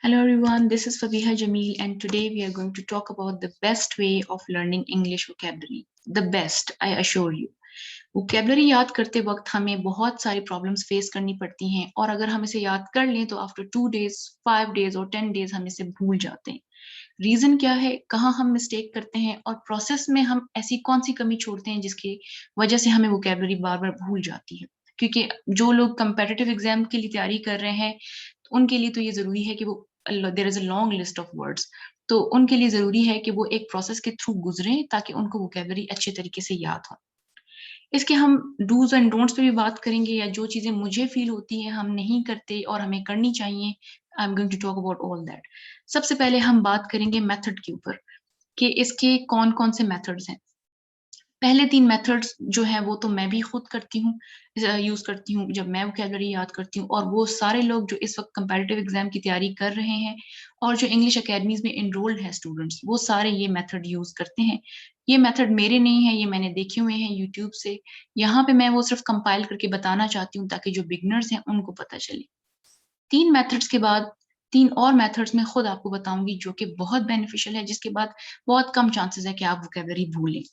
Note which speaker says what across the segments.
Speaker 1: Hello everyone, this is Fabiha Jameel and today we are going to talk about the best way of learning English vocabulary. The best, I assure you. Vocabulary याद करते वक्त हमें बहुत सारी problems face करनी पड़ती हैं और अगर हम इसे याद कर लें तो आफ्टर 2 days, 5 days और 10 days हम इसे भूल जाते हैं. रीजन क्या है, कहाँ हम मिस्टेक करते हैं और प्रोसेस में हम ऐसी कौन सी कमी छोड़ते हैं जिसकी वजह से हमें vocabulary बार बार भूल जाती है. क्योंकि जो लोग कंपेटिटिव एग्जाम के लिए तैयारी कर रहे हैं उनके लिए तो ये जरूरी है कि वो there is a long list of words, तो उनके लिए जरूरी है कि वो एक प्रोसेस के थ्रू गुजरें ताकि उनको वोकेबलरी अच्छे तरीके से याद हो. इसके हम डूज एंड डोंट्स पे भी बात करेंगे या जो चीजें मुझे फील होती है हम नहीं करते और हमें करनी चाहिए. I am going to talk about all that. सबसे पहले हम बात करेंगे मेथड के ऊपर कि इसके कौन कौन से मेथड्स हैं. पहले 3 मेथड्स जो हैं वो तो मैं भी खुद करती हूँ, यूज़ करती हूँ जब मैं वोकैब्युलरी याद करती हूँ और वो सारे लोग जो इस वक़्त कंपैरेटिव एग्ज़ाम की तैयारी कर रहे हैं और जो इंग्लिश अकेडमीज़ में एनरोल्ड हैं स्टूडेंट्स, वो सारे ये मेथड यूज़ करते हैं. ये मेथड मेरे नहीं हैं, ये मैंने देखे हुए हैं यूट्यूब से. यहाँ पे मैं वो सिर्फ़ कंपाइल करके बताना चाहती हूँ ताकि जो बिगिनर्स हैं उनको पता चले. 3 मेथड्स के बाद 3 और मेथड्स मैं खुद आपको बताऊँगी जो कि बहुत बेनिफिशियल है, जिसके बाद बहुत कम चांसेस है कि आप वोकैब्युलरी भूलें.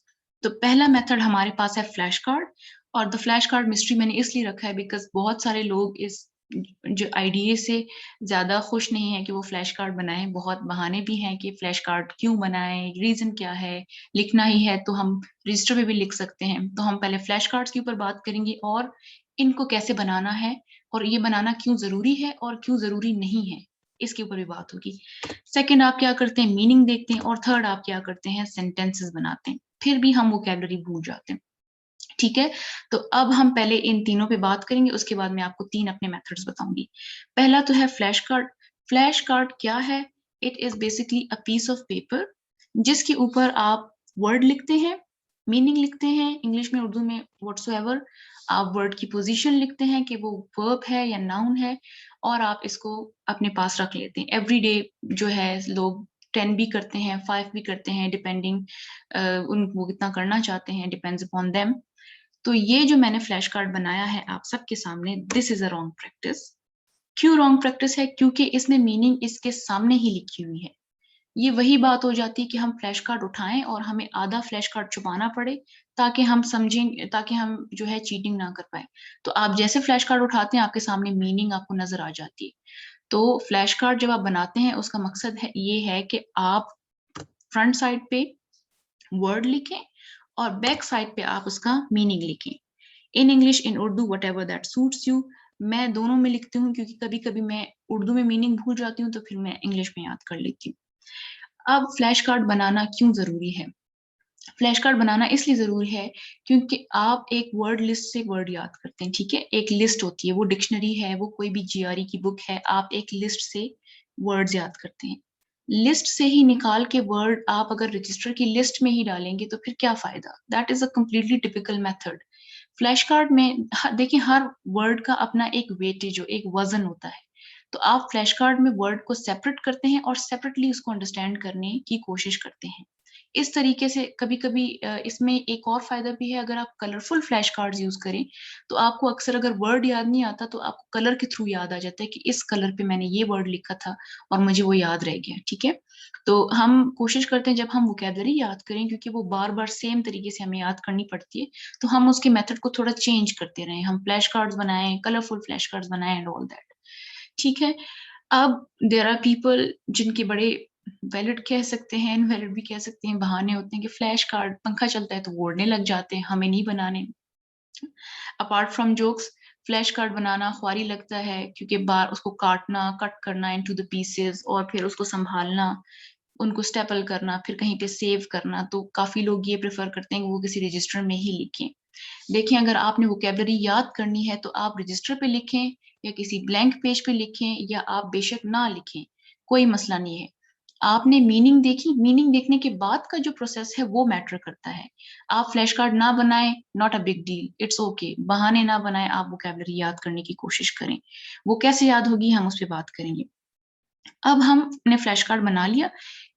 Speaker 1: तो पहला मेथड हमारे पास है फ्लैश कार्ड. और द फ्लैश कार्ड मिस्ट्री मैंने इसलिए रखा है बिकॉज़ बहुत सारे लोग इस जो आईडीए से ज़्यादा खुश नहीं हैं कि वो फ्लैश कार्ड बनाएँ. बहुत बहाने भी हैं कि फ्लैश कार्ड क्यों बनाएँ, रीज़न क्या है, लिखना ही है तो हम रजिस्टर पे भी लिख सकते हैं. तो हम पहले फ्लैश कार्ड्स के ऊपर बात करेंगे और इनको कैसे बनाना है और ये बनाना क्यों ज़रूरी है और क्यों ज़रूरी नहीं है, इसके ऊपर भी बात होगी. सेकंड आप क्या करते हैं, मीनिंग देखते हैं और थर्ड आप क्या करते हैं, सेंटेंसेस बनाते हैं. फिर भी हम वोकैब्युलरी भूल जाते हैं. ठीक है? तो अब हम पहले इन तीनों पे बात करेंगे, उसके बाद मैं आपको 3 अपने मेथड्स बताऊँगी. पहला तो है फ्लैश कार्ड. फ्लैश कार्ड क्या है? It is basically a piece of paper जिसके ऊपर आप वर्ड लिखते हैं, मीनिंग लिखते हैं, इंग्लिश में, उर्दू में, व्हाट्सोएवर. आप वर्ड की पोज़ीशन लिखते हैं कि वो वर्ब है या नाउन है और आप इसको अपने पास रख लेते हैं. एवरीडे जो है लोग 10 भी करते हैं, 5 भी करते हैं डिपेंडिंग उन वो कितना करना चाहते हैं, डिपेंड्स अपॉन देम. तो ये जो मैंने फ्लैश कार्ड बनाया है आप सबके सामने, this is a wrong practice. क्यों रॉन्ग प्रैक्टिस है? क्योंकि इसमें मीनिंग इसके सामने ही लिखी हुई है. ये वही बात हो जाती है कि हम फ्लैश कार्ड उठाएँ और हमें आधा फ्लैश कार्ड छुपाना पड़े ताकि हम समझें, ताकि हम जो है चीटिंग ना कर पाएँ. तो आप जैसे फ्लैश कार्ड उठाते हैं आपके सामने मीनिंग आपको नज़र आ जाती है. तो फ्लैश कार्ड जब आप बनाते हैं उसका मकसद है ये है कि आप फ्रंट साइड पे वर्ड लिखें और बैक साइड पे आप उसका मीनिंग लिखें. In English, in Urdu, whatever that suits you. मैं दोनों में लिखती हूँ क्योंकि कभी-कभी मैं उर्दू में मीनिंग भूल जाती हूँ तो फिर मैं इंग्लिश में याद कर लेती हूँ. अब फ्लैश कार्ड बनाना क्यों ज़रूरी है? फ्लैश कार्ड बनाना इसलिए ज़रूरी है क्योंकि आप एक वर्ड लिस्ट से वर्ड याद करते हैं, ठीक है? एक लिस्ट होती है, वो डिक्शनरी है, वो कोई भी जीआरई की बुक है, आप एक लिस्ट से वर्ड्स याद करते हैं. लिस्ट से ही निकाल के वर्ड आप अगर रजिस्टर की लिस्ट में ही डालेंगे तो फिर क्या फ़ायदा? That is a completely typical method. Flash card में देखिए हर वर्ड का अपना एक वेटेज एक वज़न होता है. तो आप फ्लैश कार्ड में वर्ड को सेपरेट करते हैं और सेपरेटली उसको अंडरस्टैंड करने की कोशिश करते हैं. इस तरीके से कभी-कभी इसमें एक और फ़ायदा भी है. अगर आप कलरफुल फ्लैश कार्ड्स यूज़ करें, तो आपको अक्सर अगर वर्ड याद नहीं आता तो आपको कलर के थ्रू याद आ जाता है कि इस कलर पे मैंने ये वर्ड लिखा था और मुझे वो याद रह गया, ठीक है? तो हम कोशिश करते हैं जब हम वोकैब्युलरी याद करें क्योंकि वो बार-बार सेम तरीके से हमें याद करनी पड़ती है, तो हम उसके मेथड को थोड़ा चेंज करते रहें. हम फ्लैश कार्ड्स बनाएँ, कलरफुल फ्लैश कार्ड्स बनाएँ एंड ऑल दैट. ठीक है? अब देयर आर पीपल जिनके बड़े वैलिड कह सकते हैं, इनवैलिड भी कह सकते हैं, बहाने होते हैं कि फ्लैश कार्ड पंखा चलता है तो वो उड़ने लग जाते हैं, हमें नहीं बनाने. Apart from jokes, flash card बनाना ख्वारी लगता है क्योंकि बार उसको काटना, कट करना इनटू द पीसेस और फिर उसको सँभालना, उनको स्टेपल करना, फिर कहीं पे सेव करना, तो काफ़ी लोग ये प्रेफ़र करते हैं कि वो किसी रजिस्टर में ही लिखें. देखिए अगर आपने वोकैब्युलरी याद करनी है तो आप रजिस्टर पे लिखें या किसी ब्लैंक पेज पे लिखें या आप बेशक ना लिखें, कोई मसला नहीं है. आपने मीनिंग देखी, मीनिंग देखने के बाद का जो प्रोसेस है वो मैटर करता है. आप फ्लैश कार्ड ना बनाएँ, not a big deal, it's okay. बहाने ना बनाएँ, आप वोकैब्युलरी याद करने की कोशिश करें. वो कैसे याद होगी हम उस पे बात करेंगे. अब हमने फ्लैश कार्ड बना लिया.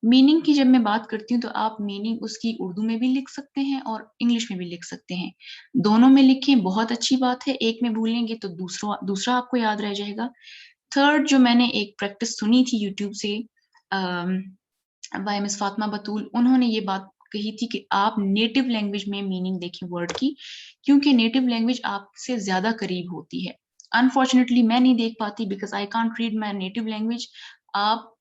Speaker 1: मीनिंग की जब मैं बात करती हूँ तो आप मीनिंग उसकी उर्दू में भी लिख सकते हैं और इंग्लिश में भी लिख सकते हैं. दोनों में लिखें बहुत अच्छी बात है, एक में भूलेंगे तो दूसरा दूसरा आपको याद रह जाएगा. थर्ड जो मैंने एक प्रैक्टिस सुनी थी यूट्यूब से बाय मिस फातिमा बतूल, उन्होंने ये बात कही थी कि आप नेटिव लैंग्वेज में मीनिंग देखें वर्ड की, क्योंकि नेटिव लैंग्वेज आपसे ज्यादा करीब होती है। अनफॉर्चुनेटली मैं नहीं देख पाती because I can't read my native language. आप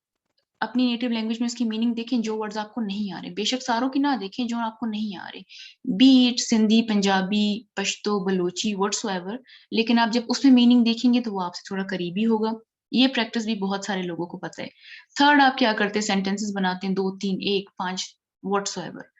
Speaker 1: अपनी नेटिव लैंग्वेज में उसकी मीनिंग देखें, जो वर्ड्स आपको नहीं आ रहे, बेशक सारों की ना देखें जो आपको नहीं आ रहे, B it Sindhi, Punjabi, Pashto, Balochi, whatsoever, लेकिन आप जब उसमें मीनिंग देखेंगे तो वो आपसे थोड़ा करीबी होगा। ये प्रैक्टिस भी बहुत सारे लोगों को पता है। थर्ड, आप क्या करते हैं, सेंटेंसेस बनाते हैं, 2, 3, 1, 5, व्हाट्सोएवर।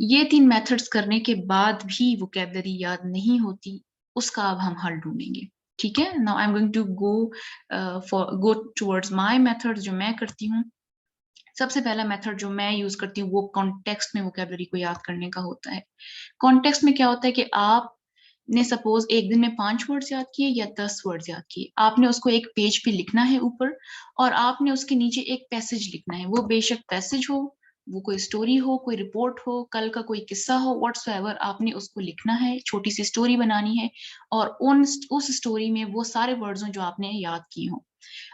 Speaker 1: ये 3 मेथड्स करने के बाद भी वोकैबुलरी याद नहीं होती, उसका अब हम हल ढूंढेंगे। ठीक है, now I am going to go towards my method जो मैं करती हूँ। सबसे पहला मेथड जो मैं यूज करती हूँ वो कॉन्टेक्स्ट में वोकैबुलरी को याद करने का होता है। कॉन्टेक्स्ट में क्या होता है कि आपने सपोज एक दिन में 5 वर्ड्स याद किए या 10 वर्ड्स याद किए, आपने उसको एक पेज पे लिखना है ऊपर, और आपने उसके नीचे एक पैसेज लिखना है। वो बेशक पैसेज हो, वो कोई स्टोरी हो, कोई रिपोर्ट हो, कल का कोई किस्सा हो, व्हाट्सएवर, आपने उसको लिखना है, छोटी सी स्टोरी बनानी है, और उस स्टोरी में वो सारे वर्ड्स हो जो आपने याद किए हों।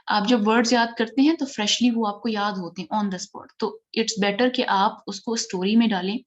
Speaker 1: आप जब वर्ड्स याद करते हैं तो फ्रेशली वो आपको याद होते हैं ऑन द स्पॉट, तो इट्स बेटर कि आप उसको स्टोरी में डालें।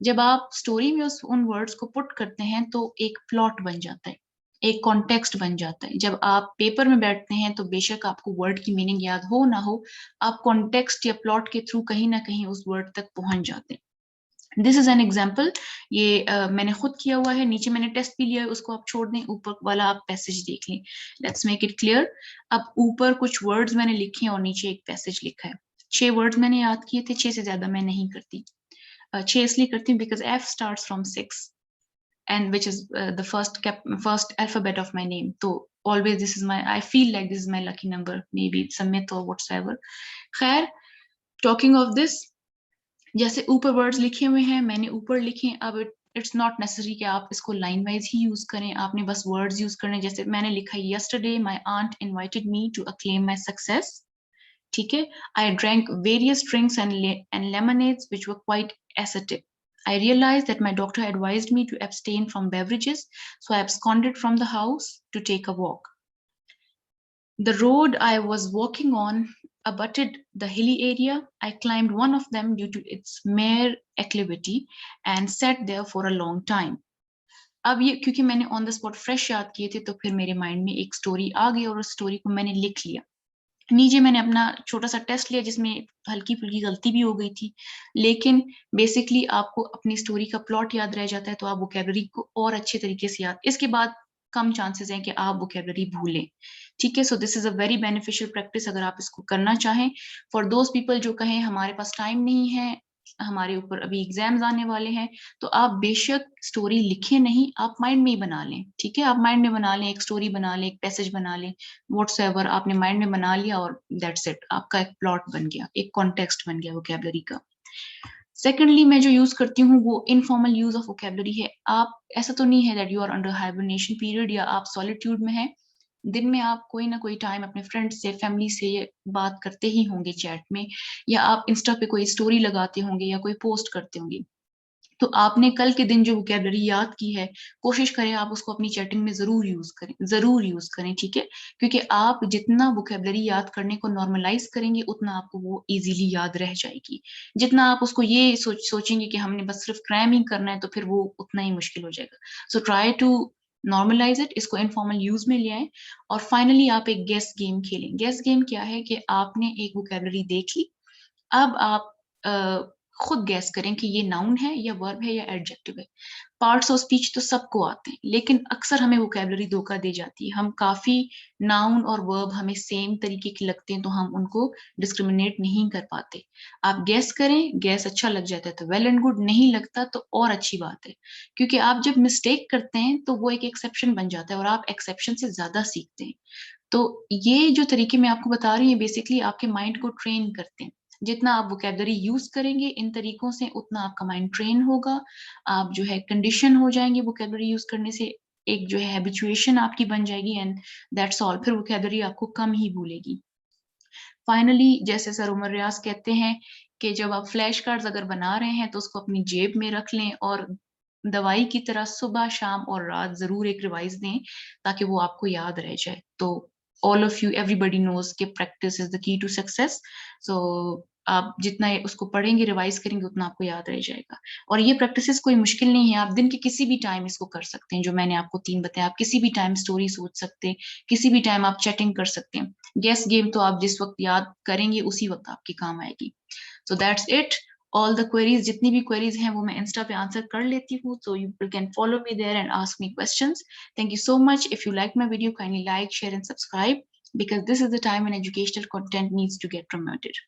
Speaker 1: जब आप स्टोरी में उन वर्ड्स को पुट करते हैं तो एक प्लॉट बन जाता है, एक कॉन्टेक्स्ट बन जाता है। जब आप पेपर में बैठते हैं तो बेशक आपको वर्ड की मीनिंग याद हो ना हो, आप कॉन्टेक्स्ट या प्लॉट के थ्रू कहीं ना कहीं उस वर्ड तक पहुंच जाते हैं। This is an example. ये मैंने खुद किया हुआ है, नीचे मैंने टेस्ट भी लिया है, उसको आप छोड़ दें, ऊपर वाला आप पैसेज देख लें। Let's make it clear. अब ऊपर कुछ वर्ड्स मैंने लिखे हैं और नीचे एक पैसेज लिखा है। 6 वर्ड्स मैंने याद किए थे, 6 से ज्यादा मैं नहीं करती। 6 इसलिए करती हूँ because F starts from 6 and which is the first alphabet of my name. So always this is my, I feel like this is my lucky number. Maybe it's a myth or whatsoever. खैर, talking of this, जैसे ऊपर words लिखे हुए हैं, मैंने ऊपर लिखे। अब इट्स नॉट नेसेसरी कि आप इसको लाइन वाइज ही यूज करें, आपने बस वर्ड्स यूज करने। जैसे मैंने लिखा है, yesterday my aunt invited me to acclaim my success. ठीक है, I drank various drinks and lemonades which were quite acidic. I realized that my doctor advised me to abstain from beverages, so I absconded from the house to take a walk. The road I was walking on abutted the hilly area. I climbed one of them due to its mere acclivity and sat there for a long time. अब ये क्योंकि मैंने on the spot fresh याद किए थे तो फिर मेरे माइंड में एक स्टोरी आ गई और उस स्टोरी को मैंने लिख लिया। नीचे मैंने अपना छोटा सा टेस्ट लिया जिसमें हल्की फुल्की गलती भी हो गई थी, लेकिन बेसिकली आपको अपनी स्टोरी का प्लॉट याद रह जाता है तो आप वोकैबुलरी को और अच्छे तरीके से याद, इसके बाद कम चांसेस हैं कि आप वोकैबुलरी भूलें। ठीक है, so this is a very beneficial practice अगर आप इसको करना चाहें। फॉर दोज पीपल जो कहें हमारे पास टाइम नहीं है, हमारे ऊपर अभी एग्जाम्स आने वाले हैं, तो आप बेशक स्टोरी लिखें नहीं, आप माइंड में ही बना लें। ठीक है, आप माइंड में बना लें, एक स्टोरी बना लें, एक पैसेज बना लें, व्हाट्सएवर आपने माइंड में बना लिया और दैट्स इट, आपका एक प्लॉट बन गया, एक कॉन्टेक्स्ट बन गया वोकैबुलरी का। सेकेंडली मैं जो यूज करती हूँ वो इनफॉर्मल यूज ऑफ वोकैबुलरी है। आप ऐसा तो नहीं है that you are under hibernation period या आप सॉलिट्यूड में हैं, दिन में आप कोई ना कोई टाइम अपने फ्रेंड्स से, फैमिली से बात करते ही होंगे चैट में, या आप इंस्टा पे कोई स्टोरी लगाते होंगे या कोई पोस्ट करते होंगे। तो आपने कल के दिन जो वोकैबुलरी याद की है, कोशिश करें आप उसको अपनी चैटिंग में जरूर यूज करें, जरूर यूज करें। ठीक है, क्योंकि आप जितना वोकैबुलरी याद करने को नॉर्मलाइज करेंगे उतना आपको वो इजीली याद रह जाएगी। जितना आप उसको ये सोचेंगे कि हमने बस सिर्फ क्रैम ही करना है तो फिर वो उतना ही मुश्किल हो जाएगा। So try to normalise it, इसको इनफॉर्मल यूज में ले आए। और फाइनली आप एक गेस गेम खेलें। गेस गेम क्या है कि आपने एक वोकैबुलरी देख ली, अब आप खुद गैस करें कि ये नाउन है या वर्ब है या एडजेक्टिव है। पार्ट्स ऑफ स्पीच तो सबको आते हैं, लेकिन अक्सर हमें वोकैबुलरी धोखा दे जाती है। हम काफी नाउन और वर्ब हमें सेम तरीके के लगते हैं तो हम उनको डिस्क्रिमिनेट नहीं कर पाते। आप गैस करें, गैस अच्छा लग जाता है तो वेल एंड गुड, नहीं लगता तो और अच्छी बात है, क्योंकि आप जब मिस्टेक करते हैं तो वो एक एक्सेप्शन बन जाता है और आप एक्सेप्शन से ज्यादा सीखते हैं। तो ये जो तरीके मैं आपको बता रही हूँ बेसिकली आपके माइंड को ट्रेन करते हैं। जितना आप वोकैबुलरी यूज करेंगे इन तरीकों से उतना आपका माइंड ट्रेन होगा, आप जो है कंडीशन हो जाएंगे वोकैबुलरी यूज करने से, एक जो है हैबिचुएशन आपकी बन जाएगी एंड दैट्स ऑल, फिर वोकैबुलरी आपको कम ही भूलेगी। फाइनली जैसे सर उमर रियाज कहते हैं कि जब आप फ्लैश कार्ड्स अगर बना रहे हैं तो उसको अपनी जेब में रख लें और दवाई की तरह सुबह शाम और रात जरूर एक रिवाइज दें ताकि वो आपको याद रह जाए। तो all of you, everybody knows कि practice is the key to success. So आप जितना उसको पढ़ेंगे रिवाइज करेंगे उतना आपको याद रह जाएगा. और ये प्रैक्टिसेस कोई मुश्किल नहीं है, आप दिन के किसी भी टाइम इसको कर सकते हैं. जो मैंने आपको 3 बताया, आप किसी भी टाइम स्टोरी सोच सकते हैं, किसी भी टाइम आप चैटिंग कर सकते हैं. गेस गेम तो आप जिस वक्त याद करेंगे उसी वक्त आपके काम आएगी. So that's it. All the queries, जितनी भी queries हैं वो मैं इंस्टा पे आंसर कर लेती हूँ. So you can follow me there and ask me questions. Thank you so much. If you like my video, kindly like, share and subscribe, because this is the time when educational content needs to get promoted.